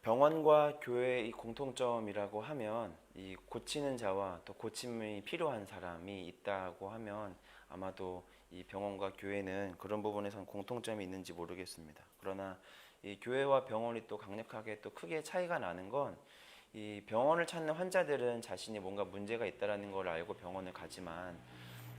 병원과 교회의 이 공통점이라고 하면 이 고치는 자와 또 고침이 필요한 사람이 있다고 하면 아마도 이 병원과 교회는 그런 부분에선 공통점이 있는지 모르겠습니다. 그러나 이 교회와 병원이 또 강력하게 또 크게 차이가 나는 건 이 병원을 찾는 환자들은 자신이 뭔가 문제가 있다라는 걸 알고 병원을 가지만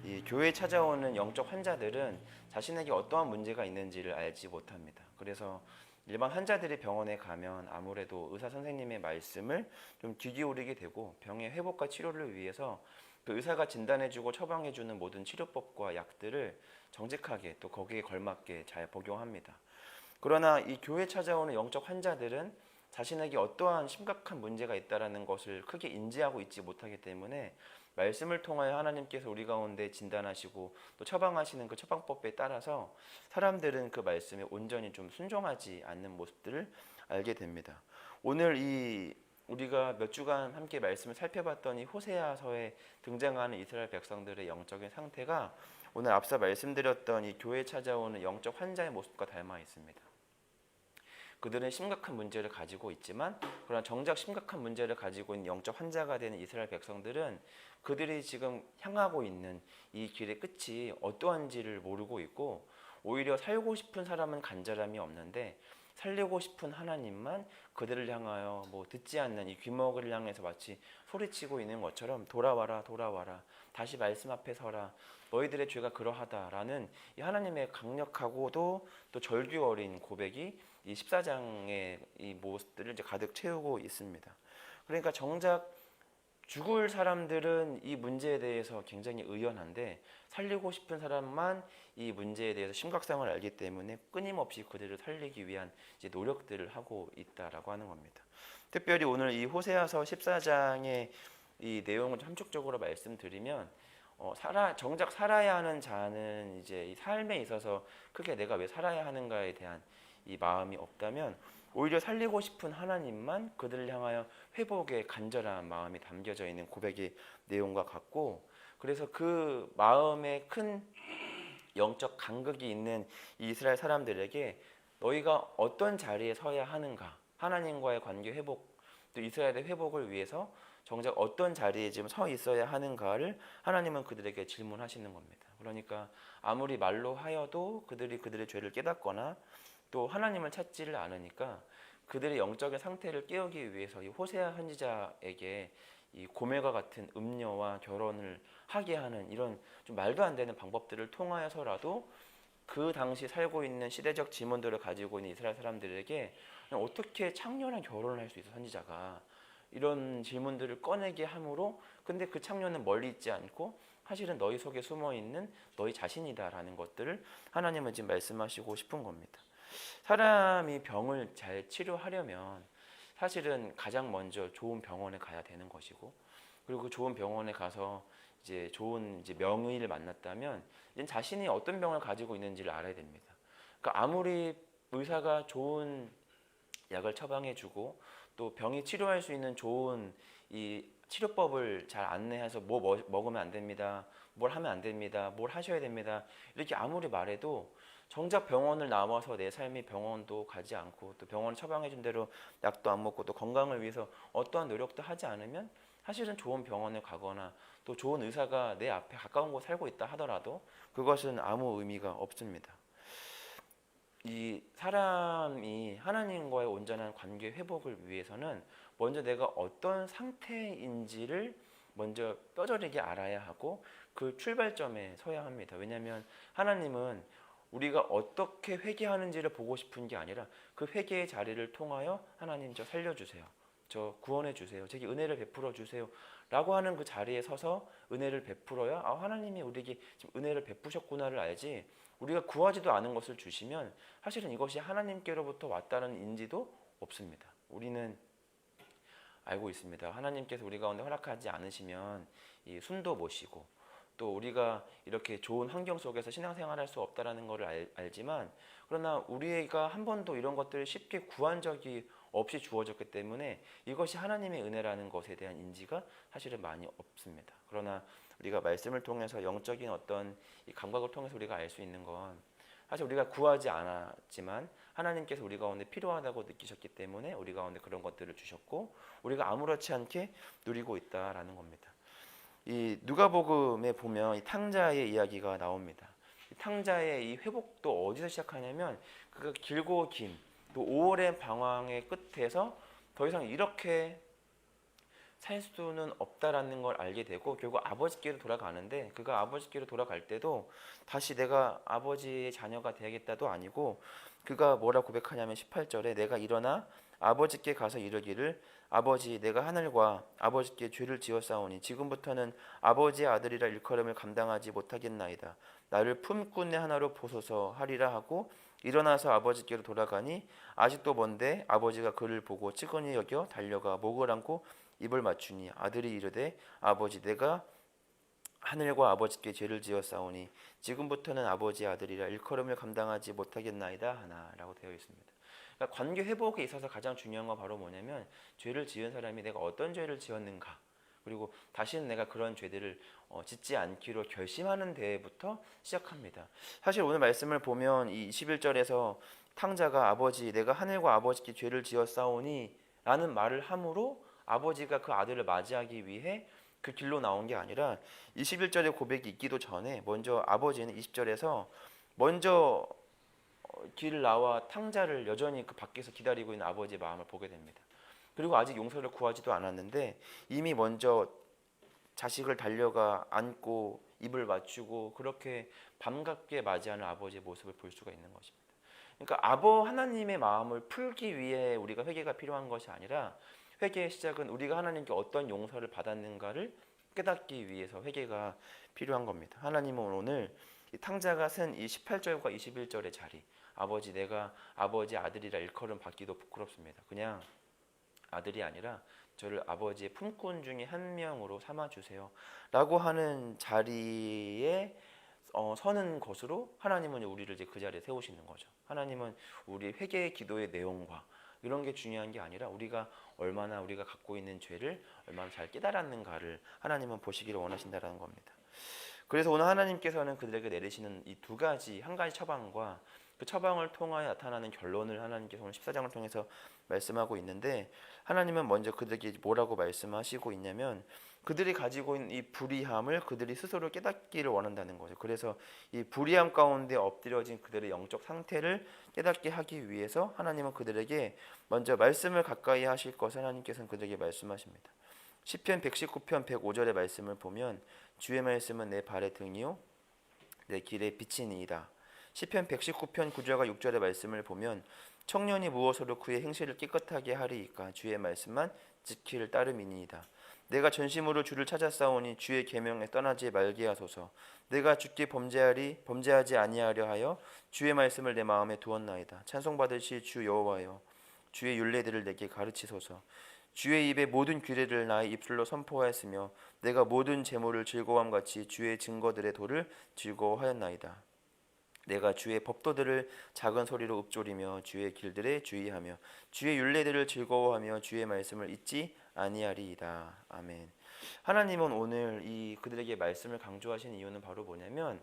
이 교회에 찾아오는 영적 환자들은 자신에게 어떠한 문제가 있는지를 알지 못합니다. 그래서 일반 환자들이 병원에 가면 아무래도 의사 선생님의 말씀을 좀 귀 기울이게 되고 병의 회복과 치료를 위해서 그 의사가 진단해주고 처방해주는 모든 치료법과 약들을 정직하게 또 거기에 걸맞게 잘 복용합니다. 그러나 이 교회 찾아오는 영적 환자들은 자신에게 어떠한 심각한 문제가 있다는 것을 크게 인지하고 있지 못하기 때문에 말씀을 통하여 하나님께서 우리 가운데 진단하시고 또 처방하시는 그 처방법에 따라서 사람들은 그 말씀에 온전히 좀 순종하지 않는 모습들을 알게 됩니다. 오늘 이 우리가 몇 주간 함께 말씀을 살펴봤더니 호세아서에 등장하는 이스라엘 백성들의 영적인 상태가 오늘 앞서 말씀드렸던 이 교회에 찾아오는 영적 환자의 모습과 닮아 있습니다. 그들은 심각한 문제를 가지고 있지만 그러나 정작 심각한 문제를 가지고 있는 영적 환자가 되는 이스라엘 백성들은 그들이 지금 향하고 있는 이 길의 끝이 어떠한지를 모르고 있고 오히려 살고 싶은 사람은 간절함이 없는데 살리고 싶은 하나님만 그들을 향하여 듣지 않는 이 귀머거리를 향해서 마치 소리치고 있는 것처럼 돌아와라 돌아와라 다시 말씀 앞에 서라 너희들의 죄가 그러하다라는 이 하나님의 강력하고도 또 절규 어린 고백이 이 14장의 이 모습들을 이제 가득 채우고 있습니다. 그러니까 정작 죽을 사람들은 이 문제에 대해서 굉장히 의연한데 살리고 싶은 사람만 이 문제에 대해서 심각성을 알기 때문에 끊임없이 그들을 살리기 위한 이제 노력들을 하고 있다라고 하는 겁니다. 특별히 오늘 이 호세아서 14장의 이 내용을 좀 함축적으로 말씀드리면 정작 살아야 하는 자는 이제 이 삶에 있어서 크게 내가 왜 살아야 하는가에 대한 이 마음이 없다면 오히려 살리고 싶은 하나님만 그들을 향하여 회복의 간절한 마음이 담겨져 있는 고백의 내용과 같고 그래서 그 마음에 큰 영적 간극이 있는 이스라엘 사람들에게 너희가 어떤 자리에 서야 하는가 하나님과의 관계 회복 또 이스라엘의 회복을 위해서 정작 어떤 자리에 지금 서 있어야 하는가를 하나님은 그들에게 질문하시는 겁니다. 그러니까 아무리 말로 하여도 그들이 그들의 죄를 깨닫거나 또 하나님을 찾지를 않으니까 그들의 영적인 상태를 깨우기 위해서 이 호세아 선지자에게 이 고멜과 같은 음녀와 결혼을 하게 하는 이런 좀 말도 안 되는 방법들을 통하여서라도 그 당시 살고 있는 시대적 지문들을 가지고 있는 이스라엘 사람들에게 어떻게 창녀랑 결혼을 할 수 있어 선지자가 이런 질문들을 꺼내게 함으로 근데 그 창녀는 멀리 있지 않고 사실은 너희 속에 숨어있는 너희 자신이다라는 것들을 하나님은 지금 말씀하시고 싶은 겁니다. 사람이 병을 잘 치료하려면 사실은 가장 먼저 좋은 병원에 가야 되는 것이고 그리고 그 좋은 병원에 가서 이제 좋은 이제 명의를 만났다면 이제 자신이 어떤 병을 가지고 있는지를 알아야 됩니다. 그러니까 아무리 의사가 좋은 약을 처방해주고 또 병이 치료할 수 있는 좋은 이 치료법을 잘 안내해서 먹으면 안 됩니다. 뭘 하면 안 됩니다. 뭘 하셔야 됩니다. 이렇게 아무리 말해도 정작 병원을 나와서 내 삶이 병원도 가지 않고 또 병원 처방해준 대로 약도 안 먹고 또 건강을 위해서 어떠한 노력도 하지 않으면 사실은 좋은 병원에 가거나 또 좋은 의사가 내 앞에 가까운 곳에 살고 있다 하더라도 그것은 아무 의미가 없습니다. 이 사람이 하나님과의 온전한 관계 회복을 위해서는 먼저 내가 어떤 상태인지를 먼저 뼈저리게 알아야 하고 그 출발점에 서야 합니다. 왜냐하면 하나님은 우리가 어떻게 회개하는지를 보고 싶은 게 아니라 그 회개의 자리를 통하여 하나님 저 살려주세요. 저 구원해 주세요. 제게 은혜를 베풀어 주세요. 라고 하는 그 자리에 서서 은혜를 베풀어야 하나님이 우리에게 지금 은혜를 베푸셨구나를 알지 우리가 구하지도 않은 것을 주시면 사실은 이것이 하나님께로부터 왔다는 인지도 없습니다. 우리는 알고 있습니다. 하나님께서 우리 가운데 허락하지 않으시면 이 숨도 못 쉬고 또 우리가 이렇게 좋은 환경 속에서 신앙생활할 수 없다는 것을 알지만 그러나 우리가 한 번도 이런 것들을 쉽게 구한 적이 없이 주어졌기 때문에 이것이 하나님의 은혜라는 것에 대한 인지가 사실은 많이 없습니다. 그러나 우리가 말씀을 통해서 영적인 어떤 이 감각을 통해서 우리가 알 수 있는 건 사실 우리가 구하지 않았지만 하나님께서 우리 가운데 필요하다고 느끼셨기 때문에 우리 가운데 그런 것들을 주셨고 우리가 아무렇지 않게 누리고 있다라는 겁니다. 이 누가복음에 보면 이 탕자의 이야기가 나옵니다. 이 탕자의 이 회복도 어디서 시작하냐면 그 길고 긴 또 오랜 방황의 끝에서 더 이상 이렇게 살 수는 없다라는 걸 알게 되고 결국 아버지께로 돌아가는데 그가 아버지께로 돌아갈 때도 다시 내가 아버지의 자녀가 되야겠다도 아니고 그가 뭐라 고백하냐면 18절에 내가 일어나 아버지께 가서 이르기를 아버지 내가 하늘과 아버지께 죄를 지었사오니 지금부터는 아버지의 아들이라 일컬음을 감당하지 못하겠나이다. 나를 품꾼의 하나로 보소서 하리라 하고 일어나서 아버지께로 돌아가니 아직도 먼데 아버지가 그를 보고 측은히 여겨 달려가 목을 안고 입을 맞추니 아들이 이르되 아버지 내가 하늘과 아버지께 죄를 지었사오니 지금부터는 아버지의 아들이라 일컬음을 감당하지 못하겠나이다 하나라고 되어 있습니다. 그러니까 관계 회복에 있어서 가장 중요한 건 바로 뭐냐면 죄를 지은 사람이 내가 어떤 죄를 지었는가 그리고 다시는 내가 그런 죄들을 짓지 않기로 결심하는 데부터 시작합니다. 사실 오늘 말씀을 보면 이 21절에서 탕자가 아버지 내가 하늘과 아버지께 죄를 지었사오니 라는 말을 함으로 아버지가 그 아들을 맞이하기 위해 그 길로 나온 게 아니라 21절의 고백이 있기도 전에 먼저 아버지는 20절에서 먼저 길 나와 탕자를 여전히 그 밖에서 기다리고 있는 아버지의 마음을 보게 됩니다. 그리고 아직 용서를 구하지도 않았는데 이미 먼저 자식을 달려가 안고 입을 맞추고 그렇게 반갑게 맞이하는 아버지의 모습을 볼 수가 있는 것입니다. 그러니까 하나님의 마음을 풀기 위해 우리가 회개가 필요한 것이 아니라 회개의 시작은 우리가 하나님께 어떤 용서를 받았는가를 깨닫기 위해서 회개가 필요한 겁니다. 하나님은 오늘 이 탕자가 쓴 이 18절과 21절의 자리 아버지 내가 아버지 아들이라 일컬음 받기도 부끄럽습니다. 그냥 아들이 아니라 저를 아버지의 품꾼 중에 한 명으로 삼아주세요 라고 하는 자리에 서는 것으로 하나님은 우리를 이제 그 자리에 세우시는 거죠. 하나님은 우리 회개의 기도의 내용과 이런 게 중요한 게 아니라 우리가 얼마나 우리가 갖고 있는 죄를 얼마나 잘 깨달았는가를 하나님은 보시기를 원하신다는 겁니다. 그래서 오늘 하나님께서는 그들에게 내리시는 이 두 가지 한 가지 처방과 그 처방을 통하여 나타나는 결론을 하나님께서 오늘 14장을 통해서 말씀하고 있는데 하나님은 먼저 그들에게 뭐라고 말씀하시고 있냐면 그들이 가지고 있는 이 불의함을 그들이 스스로 깨닫기를 원한다는 거죠. 그래서 이 불의함 가운데 엎드려진 그들의 영적 상태를 깨닫게 하기 위해서 하나님은 그들에게 먼저 말씀을 가까이 하실 것을 하나님께서는 그들에게 말씀하십니다. 시편 119편 105절의 말씀을 보면 주의 말씀은 내 발의 등이요 내 길의 빛이니이다. 시편 119편 9절과 6절의 말씀을 보면 청년이 무엇으로 그의 행실을 깨끗하게 하리이까 주의 말씀만 지킬 따름이니이다. 내가 전심으로 주를 찾았사오니 주의 계명에 떠나지 말게 하소서. 내가 주께 범죄하지 아니하려 하여 주의 말씀을 내 마음에 두었나이다. 찬송받으실 주 여호와여 주의 율례들을 내게 가르치소서. 주의 입에 모든 규례를 나의 입술로 선포하였으며 내가 모든 제물을 즐거워함 같이 주의 증거들의 도를 즐거워하였나이다. 내가 주의 법도들을 작은 소리로 읊조리며 주의 길들에 주의하며 주의 율례들을 즐거워하며 주의 말씀을 잊지 아니하리이다. 아멘. 하나님은 오늘 이 그들에게 말씀을 강조하신 이유는 바로 뭐냐면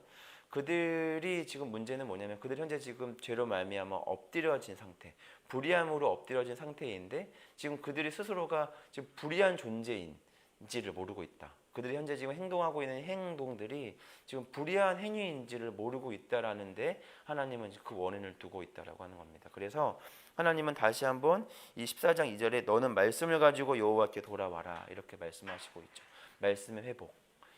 그들이 지금 문제는 뭐냐면 그들 현재 지금 죄로 말미암아 엎드려진 상태, 불의함으로 엎드려진 상태인데 지금 그들이 스스로가 지금 불의한 존재인지를 모르고 있다. 그들이 현재 지금 행동하고 있는 행동들이 지금 불의한 행위인지를 모르고 있다라는데 하나님은 그 원인을 두고 있다라고 하는 겁니다. 그래서 하나님은 다시 한번 이 14장 2절에 너는 말씀을 가지고 여호와께 돌아와라 이렇게 말씀하시고 있죠. 말씀의 회복.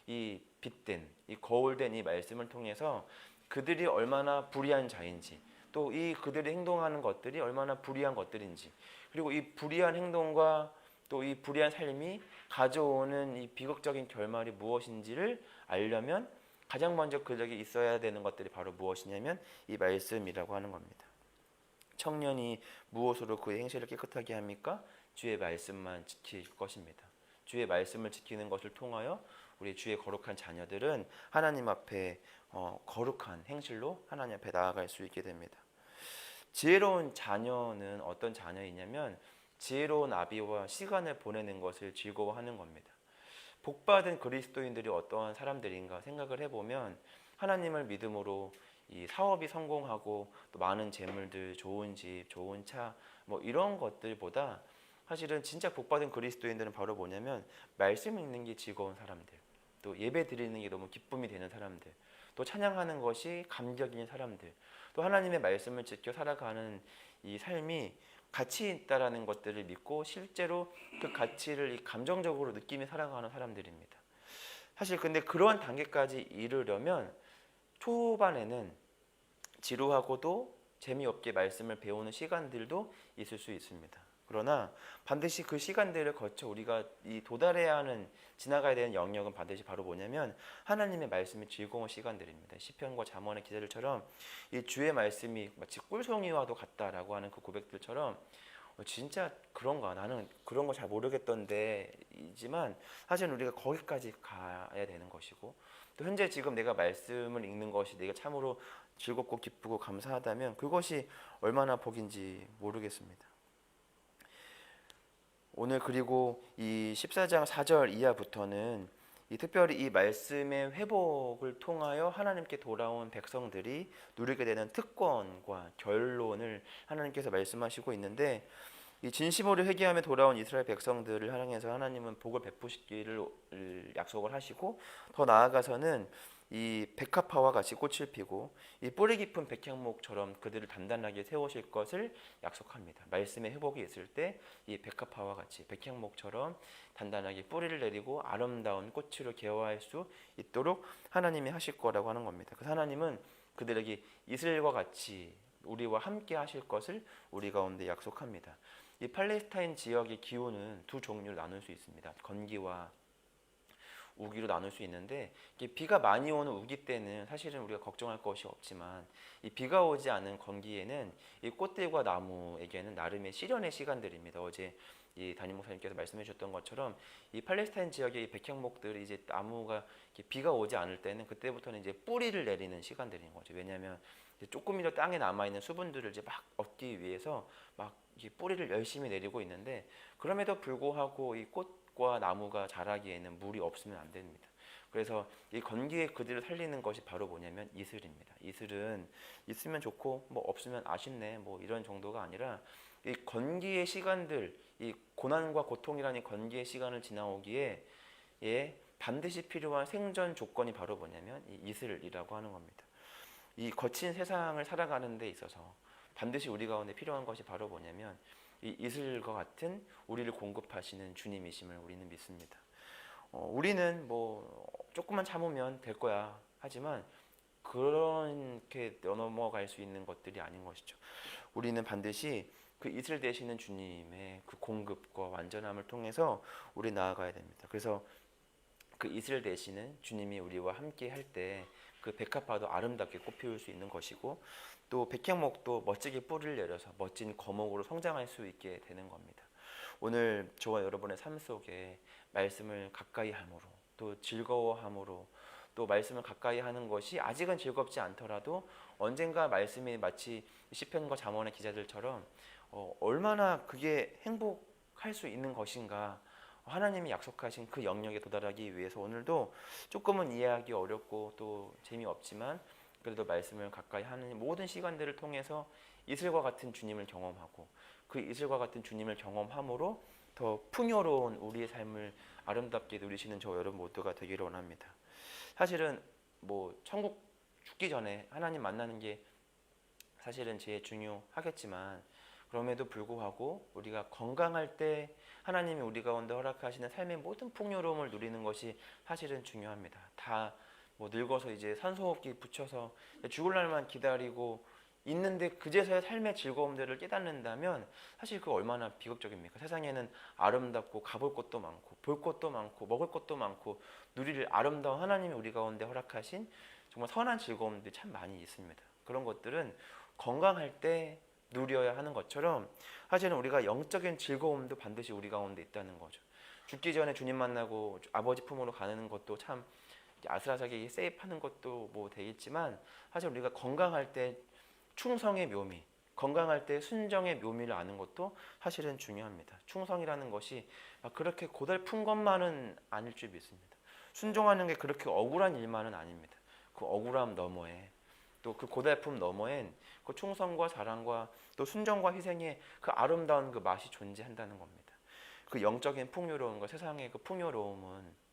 이 빛된 이 거울된 이 말씀을 통해서 그들이 얼마나 불의한 자인지 또 이 그들이 행동하는 것들이 얼마나 불의한 것들인지 그리고 이 불의한 행동과 또 이 불의한 삶이 가져오는 이 비극적인 결말이 무엇인지를 알려면 가장 먼저 그들에게 있어야 되는 것들이 바로 무엇이냐면 이 말씀이라고 하는 겁니다. 청년이 무엇으로 그의 행실을 깨끗하게 합니까? 주의 말씀만 지킬 것입니다. 주의 말씀을 지키는 것을 통하여 우리 주의 거룩한 자녀들은 하나님 앞에 거룩한 행실로 하나님 앞에 나아갈 수 있게 됩니다. 지혜로운 자녀는 어떤 자녀이냐면 지혜로운 아비와 시간을 보내는 것을 즐거워하는 겁니다. 복받은 그리스도인들이 어떠한 사람들인가 생각을 해보면 하나님을 믿음으로 이 사업이 성공하고 또 많은 재물들, 좋은 집, 좋은 차 뭐 이런 것들보다 사실은 진짜 복받은 그리스도인들은 바로 뭐냐면 말씀 읽는 게 즐거운 사람들, 또 예배 드리는 게 너무 기쁨이 되는 사람들, 또 찬양하는 것이 감격인 사람들, 또 하나님의 말씀을 지켜 살아가는 이 삶이 가치 있다라는 것들을 믿고 실제로 그 가치를 이 감정적으로 느끼며 살아가는 사람들입니다. 사실 근데 그러한 단계까지 이르려면 초반에는 지루하고도 재미없게 말씀을 배우는 시간들도 있을 수 있습니다. 그러나 반드시 그 시간들을 거쳐 우리가 이 도달해야 하는, 지나가야 되는 영역은 반드시 바로 뭐냐면 하나님의 말씀이 즐거운 시간들입니다. 시편과 잠언의 기자들처럼 이 주의 말씀이 마치 꿀송이와도 같다라고 하는 그 고백들처럼 진짜 그런가, 나는 그런 거 잘 모르겠던데 이지만 사실 우리가 거기까지 가야 되는 것이고, 또 현재 지금 내가 말씀을 읽는 것이 내가 참으로 즐겁고 기쁘고 감사하다면 그것이 얼마나 복인지 모르겠습니다. 오늘 그리고 이 14장 4절 이하부터는 이 특별히 이 말씀의 회복을 통하여 하나님께 돌아온 백성들이 누리게 되는 특권과 결론을 하나님께서 말씀하시고 있는데, 이 진심으로 회개하며 돌아온 이스라엘 백성들을 향해서 하나님은 복을 베푸시기를 약속을 하시고, 더 나아가서는 이 백합화와 같이 꽃을 피고 이 뿌리 깊은 백향목처럼 그들을 단단하게 세우실 것을 약속합니다. 말씀의 회복이 있을 때 이 백합화와 같이 백향목처럼 단단하게 뿌리를 내리고 아름다운 꽃으로 개화할 수 있도록 하나님이 하실 거라고 하는 겁니다. 그래서 하나님은 그들에게 이스라엘과 같이 우리와 함께 하실 것을 우리 가운데 약속합니다. 이 팔레스타인 지역의 기후는 두 종류로 나눌 수 있습니다. 건기와 우기로 나눌 수 있는데, 비가 많이 오는 우기 때는 사실은 우리가 걱정할 것이 없지만 이 비가 오지 않은 건기에는 이 꽃들과 나무에게는 나름의 시련의 시간들입니다. 어제 이 담임 목사님께서 말씀해 주셨던 것처럼 이 팔레스타인 지역의 이 백향목들이 이제 나무가 비가 오지 않을 때는 그때부터는 이제 뿌리를 내리는 시간들인 거죠. 왜냐하면 조금이라도 땅에 남아 있는 수분들을 이제 막 얻기 위해서 막 뿌리를 열심히 내리고 있는데, 그럼에도 불구하고 이 꽃과 나무가 자라기에는 물이 없으면 안 됩니다. 그래서 이 건기에 그들을 살리는 것이 바로 뭐냐면 이슬입니다. 이슬은 있으면 좋고 뭐 없으면 아쉽네 뭐 이런 정도가 아니라 이 건기의 시간들, 이 고난과 고통이라는 건기의 시간을 지나오기에 반드시 필요한 생존 조건이 바로 뭐냐면 이 이슬이라고 하는 겁니다. 이 거친 세상을 살아가는 데 있어서 반드시 우리 가운데 필요한 것이 바로 뭐냐면 이 이슬과 같은 우리를 공급하시는 주님이심을 우리는 믿습니다. 우리는 뭐 조금만 참으면 될 거야 하지만 그렇게 넘어갈 수 있는 것들이 아닌 것이죠. 우리는 반드시 그 이슬 되시는 주님의 그 공급과 완전함을 통해서 우리 나아가야 됩니다. 그래서 그 이슬 되시는 주님이 우리와 함께 할 때 그 백합화도 아름답게 꽃피울 수 있는 것이고, 또 백향목도 멋지게 뿌리를 내려서 멋진 거목으로 성장할 수 있게 되는 겁니다. 오늘 저와 여러분의 삶 속에 말씀을 가까이 함으로, 또 즐거워함으로, 또 말씀을 가까이 하는 것이 아직은 즐겁지 않더라도 언젠가 말씀이 마치 시편과 잠언의 기자들처럼 얼마나 그게 행복할 수 있는 것인가, 하나님이 약속하신 그 영역에 도달하기 위해서 오늘도 조금은 이해하기 어렵고 또 재미없지만 그래도 말씀을 가까이 하는 모든 시간들을 통해서 이슬과 같은 주님을 경험하고, 그 이슬과 같은 주님을 경험함으로 더 풍요로운 우리의 삶을 아름답게 누리시는 저 여러분 모두가 되기를 원합니다. 사실은 뭐 천국 죽기 전에 하나님 만나는 게 사실은 제일 중요하겠지만, 그럼에도 불구하고 우리가 건강할 때 하나님이 우리 가운데 허락하시는 삶의 모든 풍요로움을 누리는 것이 사실은 중요합니다. 다 뭐 늙어서 이제 산소호흡기 붙여서 죽을 날만 기다리고 있는데 그제서야 삶의 즐거움들을 깨닫는다면 사실 그 얼마나 비극적입니까? 세상에는 아름답고 가볼 곳도 많고 볼 곳도 많고 먹을 것도 많고 누릴 아름다운 하나님이 우리 가운데 허락하신 정말 선한 즐거움들이 참 많이 있습니다. 그런 것들은 건강할 때 누려야 하는 것처럼 사실은 우리가 영적인 즐거움도 반드시 우리 가운데 있다는 거죠. 죽기 전에 주님 만나고 아버지 품으로 가는 것도 참 아슬아슬하게 세입하는 것도 뭐 되겠지만, 사실 우리가 건강할 때 충성의 묘미, 건강할 때 순정의 묘미를 아는 것도 사실은 중요합니다. 충성이라는 것이 그렇게 고달픈 것만은 아닐 줄 믿습니다. 순종하는 게 그렇게 억울한 일만은 아닙니다. 그 억울함 너머에 또 그 고달픔 너머엔 그 충성과 사랑과 또 순종과 희생의 그 아름다운 그 맛이 존재한다는 겁니다. 그 영적인 풍요로움과 세상의 그 풍요로움은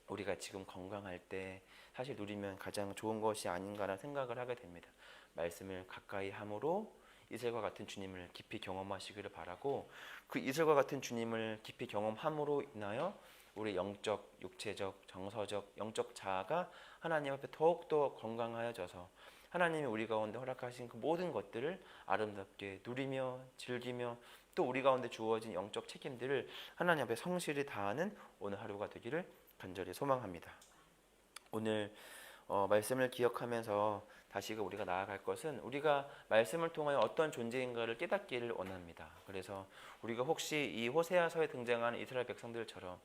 우리가 지금 건강할 때 사실 누리면 가장 좋은 것이 아닌가라는 생각을 하게 됩니다. 말씀을 가까이 함으로 이슬과 같은 주님을 깊이 경험하시기를 바라고, 그 이슬과 같은 주님을 깊이 경험함으로 인하여 우리 영적, 육체적, 정서적, 영적 자아가 하나님 앞에 더욱더 건강하여져서 하나님이 우리 가운데 허락하신 그 모든 것들을 아름답게 누리며 즐기며 또 우리 가운데 주어진 영적 책임들을 하나님 앞에 성실히 다하는 오늘 하루가 되기를 간절히 소망합니다. 오늘 말씀을 기억하면서 다시금 우리가 나아갈 것은 우리가 말씀을 통하여 어떤 존재인가를 깨닫기를 원합니다. 그래서 우리가 혹시 이 호세아서에 등장하는 이스라엘 백성들처럼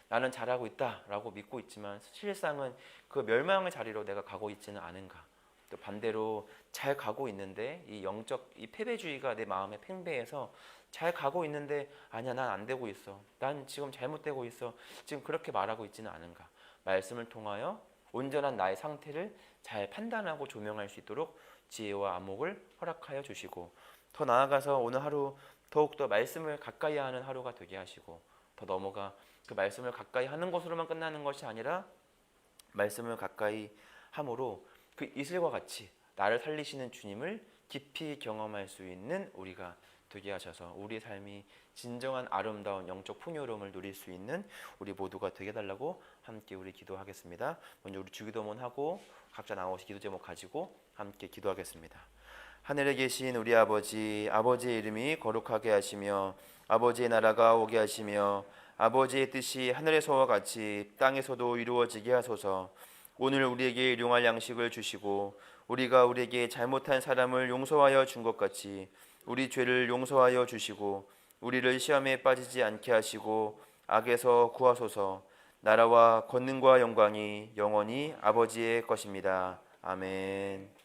나는 잘하고 있다라고 믿고 있지만 실상은 그 멸망의 자리로 내가 가고 있지는 않은가, 또 반대로 잘 가고 있는데 이 영적 이 패배주의가 내 마음에 팽배해서 잘 가고 있는데 아니야, 난 안 되고 있어, 난 지금 잘못되고 있어, 지금 그렇게 말하고 있지는 않은가, 말씀을 통하여 온전한 나의 상태를 잘 판단하고 조명할 수 있도록 지혜와 안목을 허락하여 주시고, 더 나아가서 오늘 하루 더욱더 말씀을 가까이 하는 하루가 되게 하시고, 더 넘어가 그 말씀을 가까이 하는 것으로만 끝나는 것이 아니라 말씀을 가까이 함으로 그 이슬과 같이 나를 살리시는 주님을 깊이 경험할 수 있는 우리가 되게 하셔서 우리 삶이 진정한 아름다운 영적 풍요로움을 누릴 수 있는 우리 모두가 되게 달라고 함께 우리 기도하겠습니다. 먼저 우리 주기도문 하고 각자 나오시 기도 제목 가지고 함께 기도하겠습니다. 하늘에 계신 우리 아버지, 아버지의 이름이 거룩하게 하시며 아버지의 나라가 오게 하시며 아버지의 뜻이 하늘에서와 같이 땅에서도 이루어지게 하소서. 오늘 우리에게 일용할 양식을 주시고 우리가 우리에게 잘못한 사람을 용서하여 준 것 같이 우리 죄를 용서하여 주시고 우리를 시험에 빠지지 않게 하시고 악에서 구하소서. 나라와 권능과 영광이 영원히 아버지의 것입니다. 아멘.